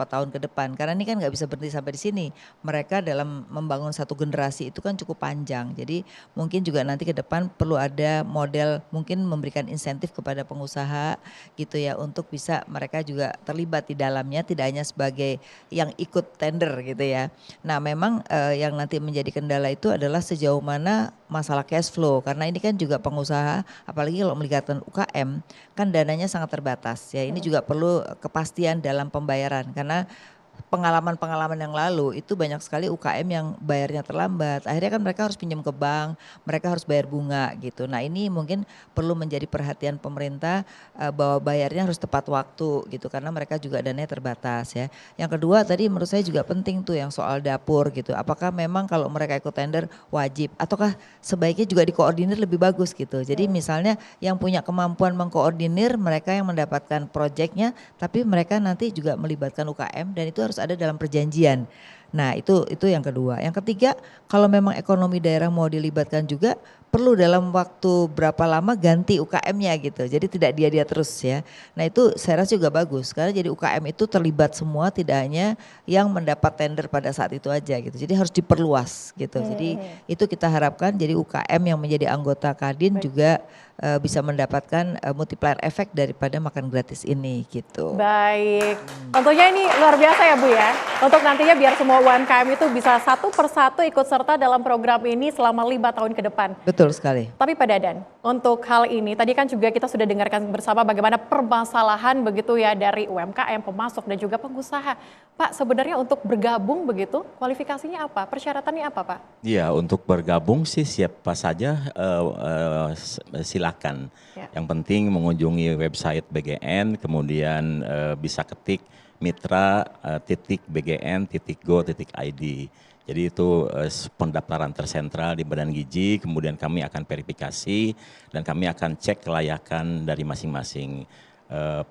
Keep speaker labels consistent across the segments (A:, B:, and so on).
A: beberapa tahun ke depan. Karena ini kan nggak bisa berhenti sampai di sini. Mereka dalam membangun satu generasi itu kan cukup panjang. Jadi mungkin juga nanti ke depan perlu ada model mungkin memberikan insentif kepada pengusaha gitu ya untuk bisa mereka juga terlibat di dalamnya, tidak hanya sebagai yang ikut tender gitu ya. Nah memang yang nanti menjadi kendala itu adalah sejauh mana masalah cash flow, karena ini kan juga pengusaha apalagi kalau melibatkan UKM kan dananya sangat terbatas ya. Ini juga perlu kepastian dalam pembayaran karena pengalaman-pengalaman yang lalu itu banyak sekali UKM yang bayarnya terlambat. Akhirnya kan mereka harus pinjam ke bank, mereka harus bayar bunga gitu. Nah ini mungkin perlu menjadi perhatian pemerintah bahwa bayarnya harus tepat waktu gitu karena mereka juga dananya terbatas ya. Yang kedua tadi menurut saya juga penting tuh yang soal dapur gitu. Apakah memang kalau mereka ikut tender wajib ataukah sebaiknya juga dikoordinir lebih bagus gitu. Jadi misalnya yang punya kemampuan mengkoordinir mereka yang mendapatkan proyeknya tapi mereka nanti juga melibatkan UKM dan itu harus ada dalam perjanjian. Nah itu yang kedua. Yang ketiga kalau memang ekonomi daerah mau dilibatkan juga perlu dalam waktu berapa lama ganti UKM-nya gitu. Jadi tidak dia terus ya. Nah itu saya rasa juga bagus karena jadi UKM itu terlibat semua tidak hanya yang mendapat tender pada saat itu aja gitu. Jadi harus diperluas gitu. Jadi itu kita harapkan jadi UKM yang menjadi anggota Kadin juga bisa mendapatkan multiplier efek daripada makan gratis ini gitu.
B: Baik, tentunya ini luar biasa ya Bu ya. Untuk nantinya biar semua UMKM itu bisa satu persatu ikut serta dalam program ini selama 5 tahun ke depan.
A: Betul sekali.
B: Tapi Pak Dadan, untuk hal ini tadi kan juga kita sudah dengarkan bersama bagaimana permasalahan begitu ya dari UMKM, pemasok dan juga pengusaha. Pak sebenarnya untuk bergabung begitu kualifikasinya apa? Persyaratannya apa Pak?
C: Iya, untuk bergabung sih siapa saja silakan.
B: Ya.
C: Yang penting mengunjungi website BGN, kemudian bisa ketik mitra.bgn.go.id. Jadi itu pendaftaran tersentral di Badan Gizi, kemudian kami akan verifikasi dan kami akan cek kelayakan dari masing-masing.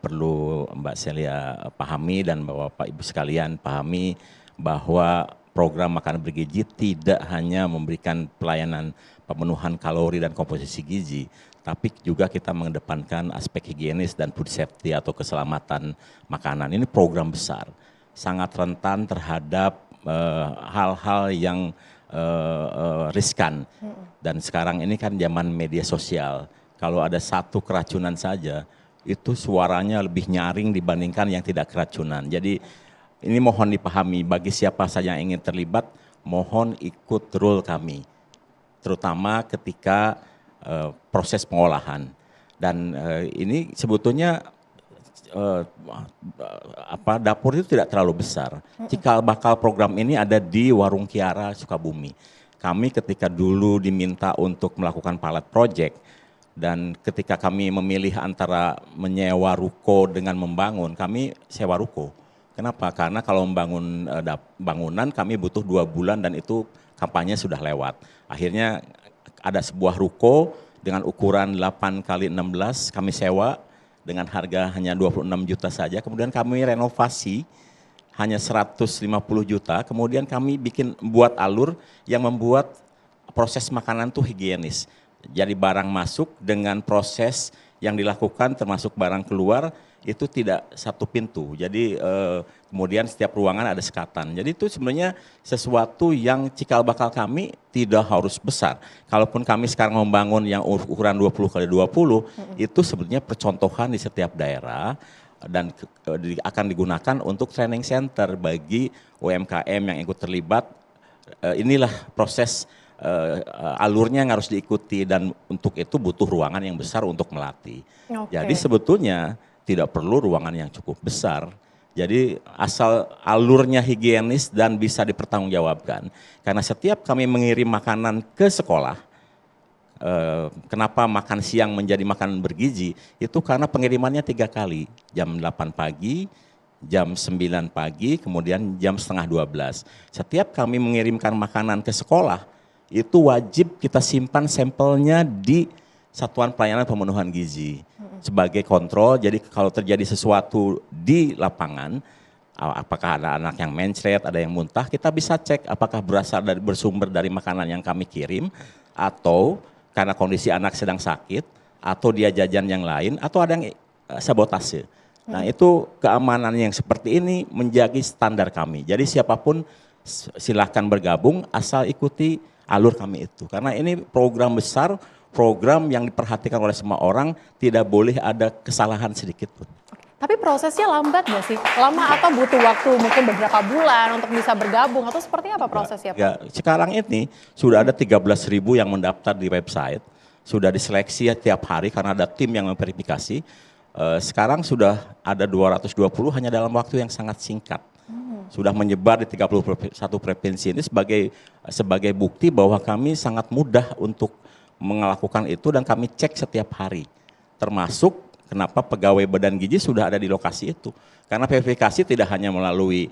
C: Perlu Mbak Celia pahami dan Bapak Ibu sekalian pahami bahwa program makan bergizi tidak hanya memberikan pelayanan pemenuhan kalori dan komposisi gizi, tapi juga kita mengedepankan aspek higienis dan food safety atau keselamatan makanan. Ini program besar, sangat rentan terhadap hal-hal yang riskan. Dan sekarang ini kan zaman media sosial, kalau ada satu keracunan saja, itu suaranya lebih nyaring dibandingkan yang tidak keracunan. Jadi ini mohon dipahami bagi siapa saja yang ingin terlibat, mohon ikut rule kami, terutama ketika proses pengolahan. Dan ini sebetulnya dapur itu tidak terlalu besar. Cikal bakal program ini ada di Warung Kiara, Sukabumi. Kami ketika dulu diminta untuk melakukan pilot project, dan ketika kami memilih antara menyewa ruko dengan membangun, kami sewa ruko. Kenapa? Karena kalau membangun bangunan kami butuh 2 bulan dan itu kampanye sudah lewat. Akhirnya ada sebuah ruko dengan ukuran 8 kali 16 kami sewa dengan harga hanya 26 juta saja. Kemudian kami renovasi hanya 150 juta. Kemudian kami buat alur yang membuat proses makanan itu higienis. Jadi barang masuk dengan proses yang dilakukan termasuk barang keluar itu tidak satu pintu. Jadi kemudian setiap ruangan ada sekatan. Jadi itu sebenarnya sesuatu yang cikal bakal kami tidak harus besar. Kalaupun kami sekarang membangun yang ukuran 20 kali 20 itu sebenarnya percontohan di setiap daerah dan akan digunakan untuk training center bagi UMKM yang ikut terlibat. Inilah proses alurnya yang harus diikuti dan untuk itu butuh ruangan yang besar untuk melatih. Jadi sebetulnya tidak perlu ruangan yang cukup besar. Jadi asal alurnya higienis dan bisa dipertanggungjawabkan. Karena setiap kami mengirim makanan ke sekolah, kenapa makan siang menjadi makanan bergizi, itu karena pengirimannya 3 kali. Jam 8 pagi, jam 9 pagi, kemudian jam setengah 12. Setiap kami mengirimkan makanan ke sekolah, itu wajib kita simpan sampelnya di Satuan Pelayanan Pemenuhan Gizi sebagai kontrol. Jadi kalau terjadi sesuatu di lapangan, apakah ada anak yang mencret, ada yang muntah, kita bisa cek apakah bersumber dari makanan yang kami kirim, atau karena kondisi anak sedang sakit, atau dia jajan yang lain, atau ada yang sabotase. Nah itu keamanan yang seperti ini menjadi standar kami. Jadi siapapun silahkan bergabung asal ikuti alur kami itu. Karena ini program besar, program yang diperhatikan oleh semua orang, tidak boleh ada kesalahan sedikit pun.
B: Tapi prosesnya lambat nggak sih? Lama atau butuh waktu mungkin beberapa bulan untuk bisa bergabung atau seperti apa prosesnya Pak?
C: Ya, sekarang ini sudah ada 13.000 yang mendaftar di website, sudah diseleksi tiap hari karena ada tim yang memverifikasi. Sekarang sudah ada 220 hanya dalam waktu yang sangat singkat. Sudah menyebar di 31 provinsi ini sebagai bukti bahwa kami sangat mudah untuk melakukan itu dan kami cek setiap hari. Termasuk kenapa pegawai Badan Gizi sudah ada di lokasi itu. Karena verifikasi tidak hanya melalui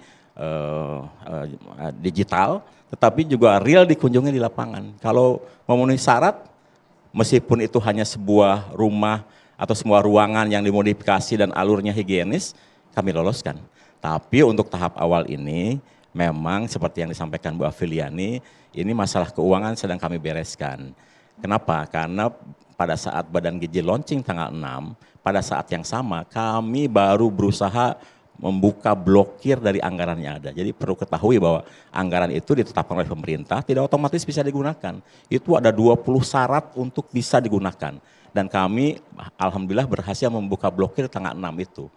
C: digital, tetapi juga real dikunjungi di lapangan. Kalau memenuhi syarat, meskipun itu hanya sebuah rumah atau semua ruangan yang dimodifikasi dan alurnya higienis, kami loloskan. Tapi untuk tahap awal ini, memang seperti yang disampaikan Bu Afiliani, ini masalah keuangan sedang kami bereskan. Kenapa? Karena pada saat Badan Gizi launching tanggal 6, pada saat yang sama kami baru berusaha membuka blokir dari anggaran yang ada. Jadi perlu ketahui bahwa anggaran itu ditetapkan oleh pemerintah, tidak otomatis bisa digunakan. Itu ada 20 syarat untuk bisa digunakan. Dan kami alhamdulillah berhasil membuka blokir tanggal 6 itu.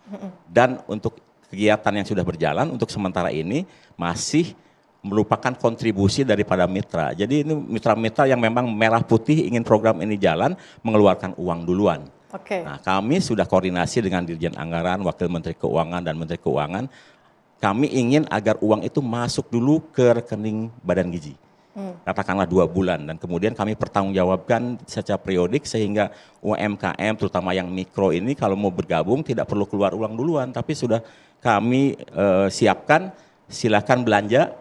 C: Dan untuk kegiatan yang sudah berjalan untuk sementara ini masih merupakan kontribusi daripada mitra. Jadi ini mitra-mitra yang memang merah putih ingin program ini jalan mengeluarkan uang duluan.
B: Oke.
C: Nah, kami sudah koordinasi dengan Dirjen Anggaran, Wakil Menteri Keuangan dan Menteri Keuangan. Kami ingin agar uang itu masuk dulu ke rekening Badan Gizi. Katakanlah 2 bulan dan kemudian kami pertanggungjawabkan secara periodik sehingga UMKM terutama yang mikro ini kalau mau bergabung tidak perlu keluar uang duluan tapi sudah kami siapkan, silakan belanja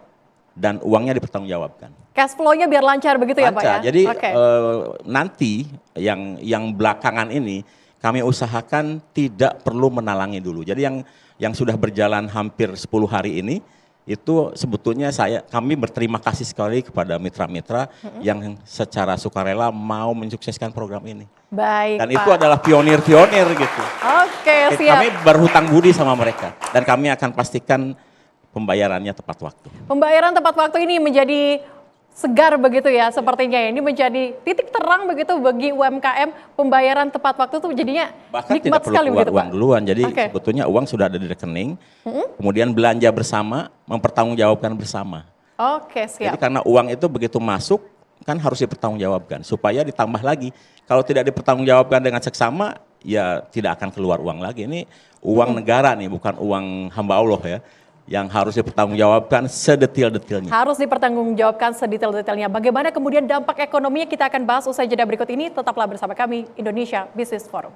C: dan uangnya dipertanggungjawabkan.
B: Cash flow-nya biar lancar begitu ya Pak ya?
C: Jadi nanti yang belakangan ini kami usahakan tidak perlu menalangi dulu. Jadi yang sudah berjalan hampir 10 hari ini itu sebetulnya kami berterima kasih sekali kepada mitra-mitra yang secara sukarela mau mensukseskan program ini.
B: Baik,
C: dan
B: Pak.
C: itu adalah pionir-pionir gitu.
B: Oke, siap.
C: Kami berhutang budi sama mereka dan kami akan pastikan pembayarannya tepat waktu.
B: Pembayaran tepat waktu ini menjadi segar begitu ya sepertinya ya. Ini menjadi titik terang begitu bagi UMKM, pembayaran tepat waktu itu jadinya
C: bahkan
B: nikmat
C: tidak perlu
B: sekali
C: keluar
B: begitu
C: uang
B: Pak.
C: duluan. Jadi sebetulnya uang sudah ada di rekening, kemudian belanja bersama, mempertanggungjawabkan bersama.
B: Oke, siap.
C: Jadi karena uang itu begitu masuk kan harus dipertanggungjawabkan supaya ditambah lagi. Kalau tidak dipertanggungjawabkan dengan seksama, ya tidak akan keluar uang lagi. Ini uang negara nih, bukan uang hamba Allah ya. Yang harus dipertanggungjawabkan sedetail-detailnya.
B: Harus dipertanggungjawabkan sedetail-detailnya. Bagaimana kemudian dampak ekonominya kita akan bahas usai jeda berikut ini. Tetaplah bersama kami, Indonesia Business Forum.